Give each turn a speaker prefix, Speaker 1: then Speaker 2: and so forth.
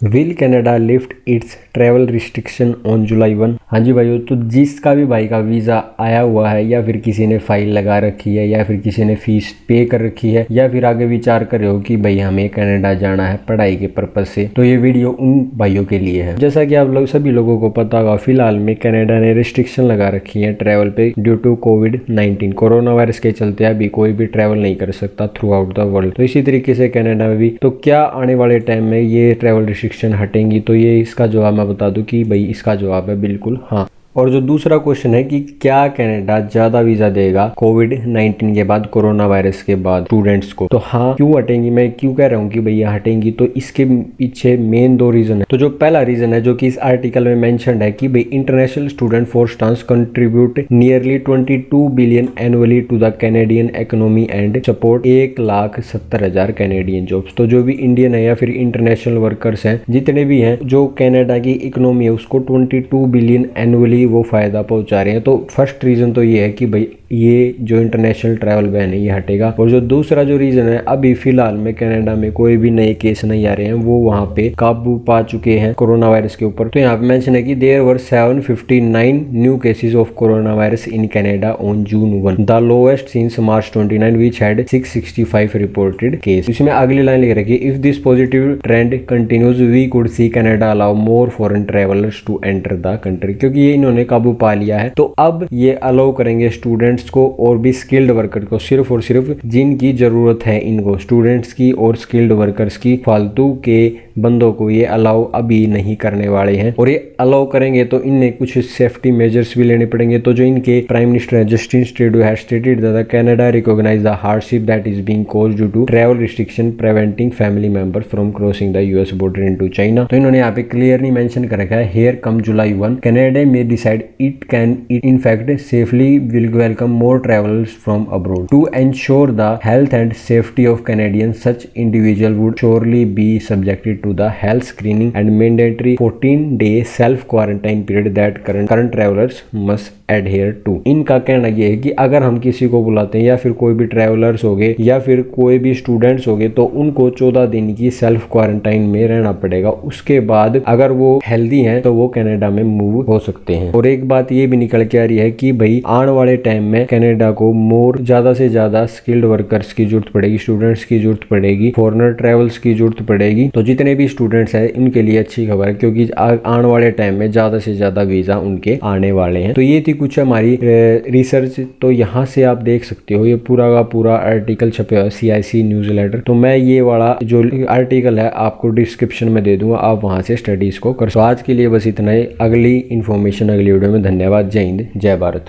Speaker 1: Will Canada lift it's travel restriction on July 1। हाँ जी भाइयों, तो जिसका भी भाई का वीज़ा आया हुआ है या फिर किसी ने फाइल लगा रखी है या फिर किसी ने फीस पे कर रखी है या फिर आगे विचार कर रहे हो कि भाई हमें कनाडा जाना है पढ़ाई के पर्पज से, तो ये वीडियो उन भाइयों के लिए है। जैसा कि आप लोग सभी लोगों को पता होगा, फिलहाल में कनाडा ने रिस्ट्रिक्शन लगा रखी है ट्रैवल पे ड्यू टू कोविड-19। कोरोना वायरस के चलते अभी कोई भी ट्रैवल नहीं कर सकता थ्रू आउट द वर्ल्ड। तो इसी तरीके से कनाडा में भी, तो क्या आने वाले टाइम में ये ट्रैवल रिस्ट्रिक्शन हटेंगी? तो ये इसका जवाब मैं बता दूं कि भाई इसका जवाब है बिल्कुल हाँ। और जो दूसरा क्वेश्चन है कि क्या कनाडा ज़्यादा वीज़ा देगा कोविड-19 के बाद, कोरोना वायरस के बाद स्टूडेंट्स को? तो हाँ, क्यों हटेंगी? मैं क्यों कह रहा हूँ कि भैया हटेंगी, तो इसके पीछे मेन दो रीज़न है। तो जो पहला रीज़न है जो कि इस आर्टिकल में मेंशन्ड है कि भाई international student for instance contribute nearly 22 billion annually to the Canadian economy and support 1,70,000 Canadian jobs. तो जो भी इंडियन है या फिर इंटरनेशनल वर्कर्स हैं, जितने भी हैं, जो कनाडा की इकोनॉमी है उसको 22 बिलियन एनुअली वो फायदा पहुंचा रहे हैं। तो फर्स्ट रीजन तो ये है कि भाई ये जो इंटरनेशनल ट्रैवल बैन है ये हटेगा। और जो दूसरा जो रीजन है, अभी फिलहाल में कनाडा में कोई भी नए केस नहीं आ रहे हैं, वो वहां पे काबू पा चुके हैं कोरोना वायरस के ऊपर। तो यहाँ पे मेंशन है कि there were 759 new cases of corona virus in Canada on June 1, the lowest since March 29 which had 665 reported case. इसमें अगली लाइन लिख रखी है, if this positive trend continues we could see Canada allow more foreign travellers to enter the country. क्योंकि ये इन्होंने काबू पा लिया है, तो अब ये अलाउ करेंगे स्टूडेंट्स को और भी स्किल्ड वर्कर को, सिर्फ और सिर्फ जिनकी जरूरत है इनको, स्टूडेंट्स की और स्किल्ड वर्कर्स की। फालतू के बंदों को ये अलाउ अभी नहीं करने वाले हैं। और ये अलाउ करेंगे तो इन्हें कुछ सेफ्टी मेजर्स भी लेने पड़ेंगे। तो जो इनके prime minister Justin Trudeau has stated that Canada recognise the hardship that is being caused due to travel restriction preventing family member from crossing the US border into China. तो इन्होंने यहाँ पे क्लियरली मेंशन कर रखा है, here come July 1 Canada में decide it can in fact safely will welcome more travelers from abroad to ensure the health and safety of Canadians. Such individual would surely be subjected to the health screening and mandatory 14-day self quarantine period that current travelers must adhere to। इनका कहना यह है कि अगर हम किसी को बुलाते हैं या फिर कोई भी ट्रैवलर्स हो गए या फिर कोई भी स्टूडेंट्स हो गए, तो उनको 14 दिन की सेल्फ क्वारंटाइन में रहना पड़ेगा। उसके बाद अगर वो हेल्दी हैं तो वो कनाडा में मूव हो सकते हैं। और एक बात ये भी निकल के आ रही है कि भाई आने वाले टाइम में कनाडा को ज्यादा से ज्यादा स्किल्ड वर्कर्स की जरूरत पड़ेगी, स्टूडेंट्स की जरूरत पड़ेगी, फॉरेनर ट्रैवल्स की जरूरत पड़ेगी। तो जितने भी स्टूडेंट्स हैं उनके लिए अच्छी खबर है, क्योंकि आने वाले टाइम में ज्यादा से ज्यादा वीजा उनके आने वाले हैं। तो ये थी कुछ हमारी रिसर्च। तो यहाँ से आप देख सकते हो ये पूरा का पूरा आर्टिकल छपे हुआ CIC न्यूज लेटर। तो मैं ये वाला जो आर्टिकल है आपको डिस्क्रिप्शन में दे दूंगा, आप वहां से स्टडीज को कर। तो आज के लिए बस इतना ही। अगली इन्फॉर्मेशन अगली वीडियो में। धन्यवाद। जय हिंद, जय भारत।